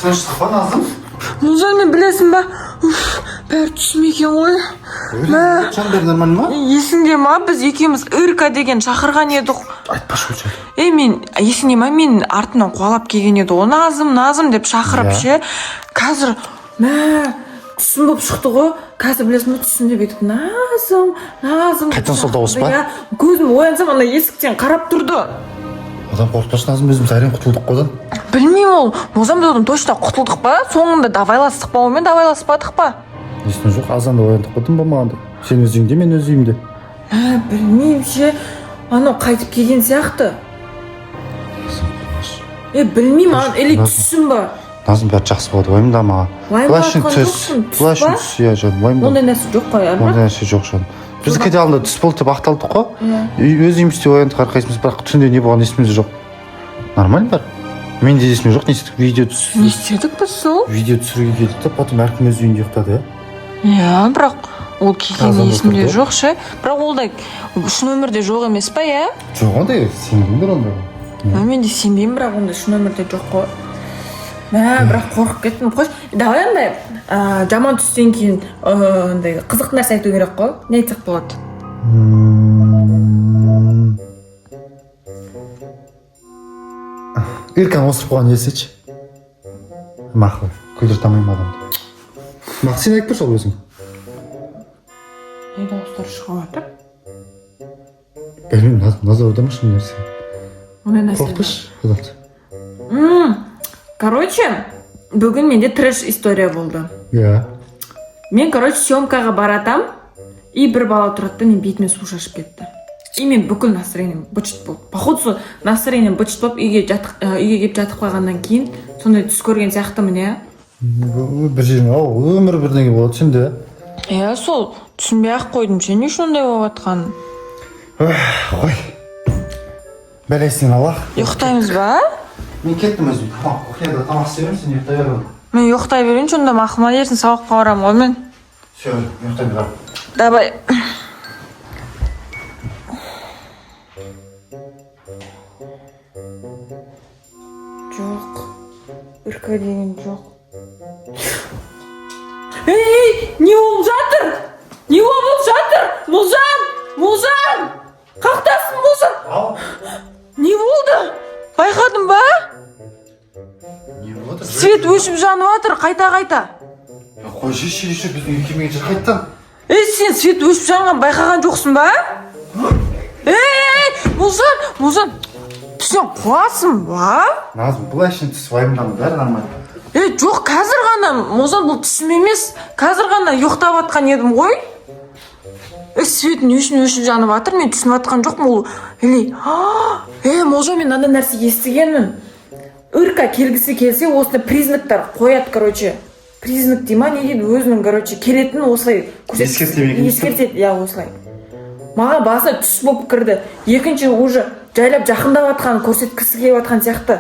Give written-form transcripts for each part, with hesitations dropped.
Тыныштық па, Назым? Музан, мен білесің ба? Бәрі түсім екен ғой. Бәрі нормально ма? Есіңде ма? Біз екеуміз Ирка деген шақырған едік. Айтпашы өте. Мен есіңде ма? Мен артынан қуалап келген еді ғой. Назым деп шақырып ше. Қазір түсім болып шықты ғой. Қазір білесің ба, түсім деп едік. Назым. Қайтан сол дауыс па? Көзім оянсам, ана есіктен қарап тұрды. Одан қорқпашы, Назым, өзіміз әрең құтылдық қодан. Білмеймін ол. Мозам дедім, точно құтылдық па? Соңында давайластық па? Онымен давайласпадық па? Есіне жоқ, азанда ояндық қойдым ба мағанда? Сен өз үйіңде, мен өз үйімде. Білмеймін ше. Анау қайтып келген сияқты. Білмеймін, или түсім ба? Назым, бәрі жақсы болады, уайымдама. Бұлай түс, иә, жан, уайымдама. Ондай нәрсе жоқ қой, Ондай нәрсе жоқ, жан. Біздікі де алдында түс болды деп ақталдық қой. Өз үйімізде ояндық әрқайсымыз, бірақ түнде не болған есімізде жоқ. Нормально бар. Мен де есімде жоқ, не істедік, видео түсірдік. Не істедік біз сол? Видео түсіруге келдік та, потом әркім өз үйінде ұйықтады, иә? Бірақ ол келген есімде жоқ ше. Бірақ ол да шын өмірде жоқ емес па, иә? Жоқ, ондай, сенбеймін онда. Мен де сенбеймін, бірақ ондай шын өмірде жоқ қой. Бірақ қорқып кеттім. Қош, давай андай жаман түстен кейін андай қызық нәрсе айту керек қой. Не айтсақ болады? Ирканы осырып қойған елсечі. Мақыл, күлдір тамайым адамды. Мақыл, сен айтып тұршы ол өзің. Не дауыстар шығып жатыр? Білмеймін, назар аудамашы нәрсе. Ондай нәрсе. Қорқпашы адамды. Короче, бүгін менде трэш история болды. Иә. Мен, съемкаға баратам, и бір бала тұрады да, мен бетіме су шашып кетті. И мен бүкіл настроением бычыт болды. Походу, сол настроением бычыт болып, үйге келіп жатып қалғаннан кейін, сондай түс көрген сияқты міне. Бір жерің, өмір бірдеңе болады сенде. Иә, сол түсінбей ақ қойдым, сен не үшін ондай болып жатқанын. Қой. Бәлесінен Аллах. Ұйықтаймыз ба? Мен кеттім өзім. Кухняда тамақ істеймін, сен ұйықтай беремін. Мен ұйықтай берейінші, онда мақыма ерсін, сабаққа барамын ғой мен. Все, ұйықтай беремін. Давай. Жоқ. Үрка деген жоқ. Не болып жатыр? Не болып жатыр? Музан! Қақтасың, Музан? Не болды? Байқадың ба? Не болды? Свет өшіп жанып жатыр, қайта. Қой, шеші, біздің үйкемеген жер қайттан? Сен свет өшіп жанған байқаған жоқсың ба? Музан, сен қуасың ба? Назым, бұлай үшін түс уайымдама, бәрі нормально. Жоқ, қазір ғана, Музан, бұл түсім емес. Қазір ғана ұйықтап жатқан едім ғой. Светін өшіп жанып жатыр, мен түсініп жатқан жоқпын ол. Музан, мен андай нәрсе естігенмін. Үрка келгісі келсе, осындай признактар қояды, признак дей ма, не дейді, өзінің, келетін осылай ескертеді, иә, осылай. Маған басына түс болып кірді. Екінші уже жайлап жақындап жатқан, көрсеткісі келіп жатқан сияқты.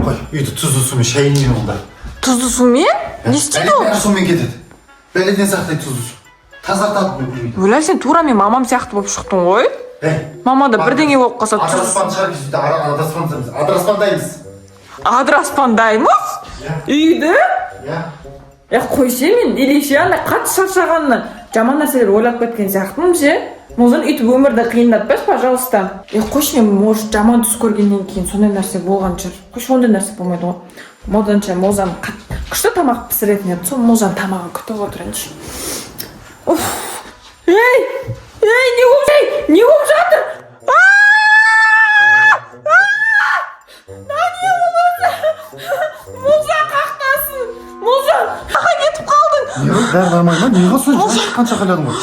Қой, үйді тұзды сумен шайынмен онда. Тұзды сумен? Не істейді ол? Бәрі сумен кетеді. Бәледен сақтай тұзды су. Тазартады бұл үйді. Өлі, сен тура мен мамам сияқты болып шықтың ғой. Мамада бірдеңе болып қалса Адыраспан шығар кезде, адыраспандаймыз. Адыраспандаймыз? Үйді? Иә. Қойшы, мен елеше андай қатты шаршағаннан жаман нәрселер ойлап кеткен сияқтымын ше. Музан, үйтіп өмірді қиындатпайшы, пожалуйста. Қойшы, мен может жаман түс көргеннен кейін сондай нәрсе болған шығар. Қойшы, ондай нәрсе болмайды ғой. Моданша Музан күшті тамақ пісіретін еді. Сол Музан тамағын күтіп отырайыншы. Не болып жатыр? Музан қақтасын! Музан, қаға кетіп қалдың? Бәрі нормально ма? Неға сонша қанша қаладың ғой?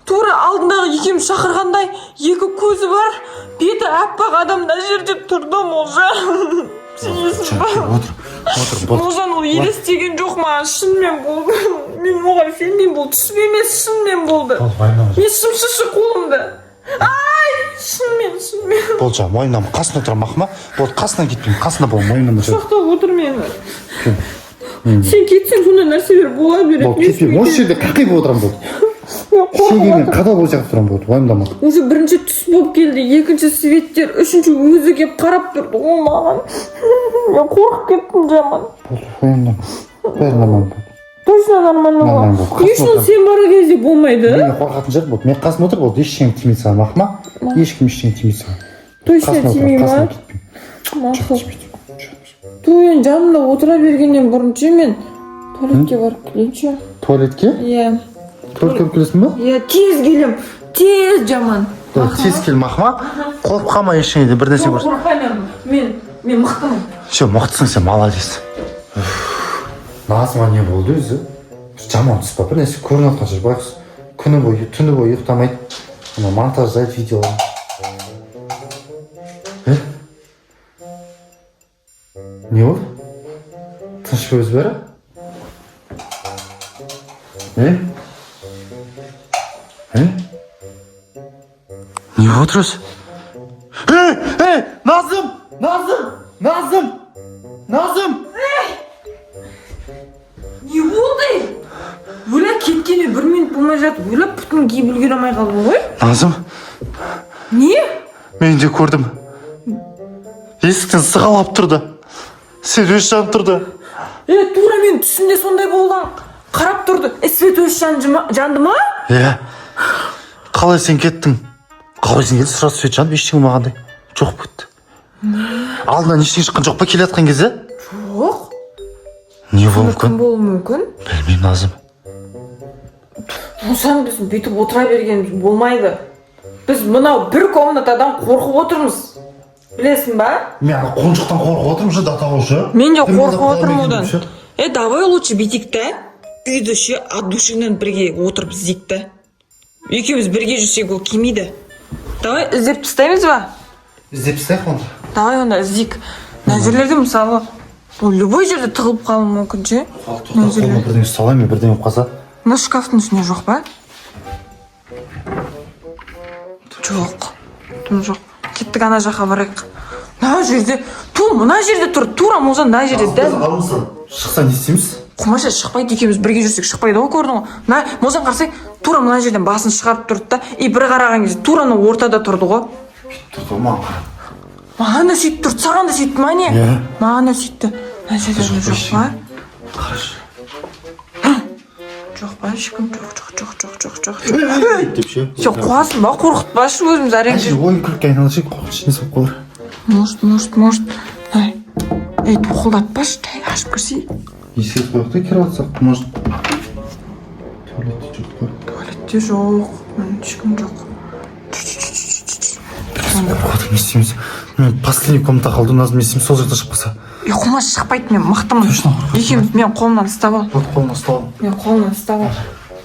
Тура алдындағы екеуміз шақырғандай екі көзі бар, беті аппақ адам мына жерде тұрды, Музан. түсінесің ба? Отыр, болды. Мағжан ол елестеген жоқ маған, шынымен болды. Мен оған сенбеймін, бұл түсіп емес, шынымен болды. Мен шымшышы қолымды. Ай, шынымен. Болды, жаңа мойнынан қасына отырамын, Махма. Болды, қасынан кетпеймін, қасына бол, мойнынан жүр. Құшақтап отыр мені. Сен кетсең сондай нәрселер бола береді. Болды, кетпеймін, осы жерде қақиып отырамын, болды. Мен қорқып қадал бол жақта тұрам болды, уайымдама. Уже бірінші түс болып келді, екінші светтер, үшінші өзі келіп қарап тұрды ғой маған. Мен қорқып кеттім жаман. Болды, уайымдама. Бәрі нормально болды. Точно нормально Нормально ғой. болды. Ешкім сен бар кезде болмайды. Мен қорқатын жоқ болды. Мен қасыма отыр болды, ештеңе тимейді саған, Махма. Ешкім ештеңе тимейді саған. Точно тимей ма? Мақұл. Тойын жанында отыра бергеннен бұрын мен туалетке барып келейінші. Туалетке? Иә. Туалетке барып келесің ба? Иә, тез келем. Тез жаман. Тез кел, Махма. Қорқып қалма ештеңеде, бір нәрсе көрсін. Қорқаймын. Мен мықтымын. Все, мықтысың сен, молодец. Назыма не болды өзі? Жаман түс па, бір нәрсе көрініп жатқан жер байқұс. Күні бойы, түні бойы ұйықтамайды. Ана монтаждайды видеолар. Не болды? Тыныш па өзі бәрі? Не болып отыр өзі? Назым! Не болды? Ойлап кеткене бір минут болмай жатып, ойлап бүтін киіп үлгере алмай қалдым ғой. Назым, Не? мен де көрдім. Есіктен сығалап тұрды. Свет өш жанып тұрды. Тура мен түсімде сондай болған. Қарап тұрды. Свет өш жанды ма? Иә. Қалай сен кеттің? Қалай сен келді? Сразу свет жанып, ештеңе болмағандай. Жоқ кетті. Алдынан ештеңе шыққан жоқ па келе жатқан кезде? Жоқ. Не болуы Кім мүмкін? болуы мүмкін? Білмеймін, Назым. Осаң біз бүйтіп отыра бергеніміз болмайды. Біз мынау бір комнатадан қорқып отырмыз. Білесің ба? Мен ана қонжықтан қорқып отырмын уже, дата уже. Мен де қорқып отырмын одан. Давай лучше бүйтейік та. Үйді ше от душыңнан бірге отырып іздейік та. Екеуміз бірге жүрсек ол келмейді. Давай іздеп тастаймыз ба? Іздеп тастайық онда. Давай онда іздейік. Мына жерлерде мысалы ол любой жерде тығылып қалуы мүмкін ше. Қолыма бірдеңе ұсталайын, бірдеңе болып қалса. Мына шкафтың үстінде жоқ па? Жоқ. Тым жоқ. Кеттік ана жаққа барайық. Мына жерде, мына жерде тұр. Тура Мағжан мына жерде дәл. Шықса не істейміз? Құмаша шықпайды, екеуміз бірге жүрсек шықпайды ғой, көрдің ғой. Мына Мағжан қарасай, тура мына жерден басын шығарып тұрды да, бір қараған кезде тура ортада тұрды ғой. Тұрды маған қарап. Маған да сөйтіп тұрды, саған да сөйтті ма не? Маған да сөйтті. Мына жерде жоқ па? Қарашы. Жоқ па, ешкім жоқ. Деп ше. Сен қуасың ба, қорқытпашы өзіміз әрең Әже, ойын күлікке айналышы, қорқыныш не соқ қалар. Может. Тоқылдатпашы, ашып көрсей. Еске қойық та кері алсақ, может. Туалетте жоқ па? Туалетте жоқ, ешкім жоқ. Не істейміз? Мен последний комната қалды, Назым, не істейміз? Сол жақта шықпаса. Құмаш шықпайды, мен мықтымын. Екеуміз мен қолымнан ұстап ал. Вот қолымнан ұстап ал. Мен қолымнан ұстап ал.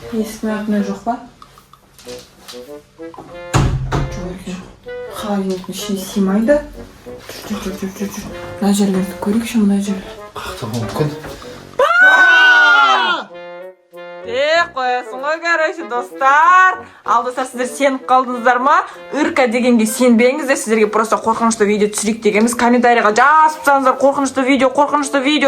Есіктің артында жоқ па? Жоқ екен. Холодильниктің ішіне сыймайды. Жүр. Мына жерлерді көрейікші, мына жерлер. Қақта болуы мүмкін. Қоясың ғой, короче, достар. Ал достар, сіздер сеніп қалдыңыздар ма? Үрка дегенге сенбеңіздер, сіздерге просто қорқынышты видео түсірейік дегенбіз. Комментарийға жазып тастаңыздар, қорқынышты видео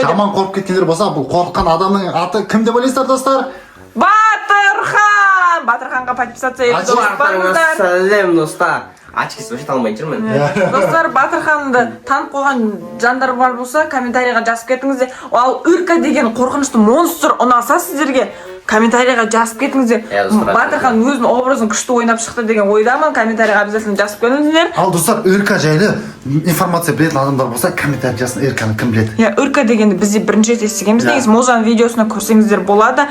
деп. Жаман қорқып кеткендер болса, бұл қорыққан адамның аты кім деп ойлайсыздар, достар? Батырхан! Батырханға подписаться етіп ұмытпаңыздар. Сәлем, достар. Ачкесі өшет алмай жүрмін. Достар, Батырханды танып қойған жандар бар болса, комментарийға жазып кетіңіздер. Ал Үрка деген қорқынышты монстр ұнаса сіздерге, комментарийға жазып кетіңіздер. Батырхан өзінің образын күшті ойнап шықты деген ойдамын. Комментарийға обязательно жазып кетіңіздер. Ал достар, Үрка жайлы информация білетін адамдар болса, комментарий жазсын, Үрканы кім біледі? Үрка дегенді бізде бірінші рет естігенбіз. Негізі Мағжан видеосына көрсеңіздер болады.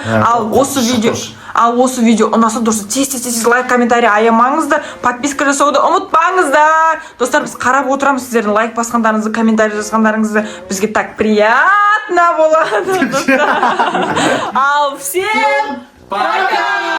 Ал осы видео ұнаса, достар, тез лайк, комментарий аямаңыздар, подписка жасауды ұмытпаңыздар. Достар, біз қарап отырамыз сіздердің лайк басқандарыңызды, комментарий жазғандарыңызды. Бізге так приятно болады, достар. Ал всем пока!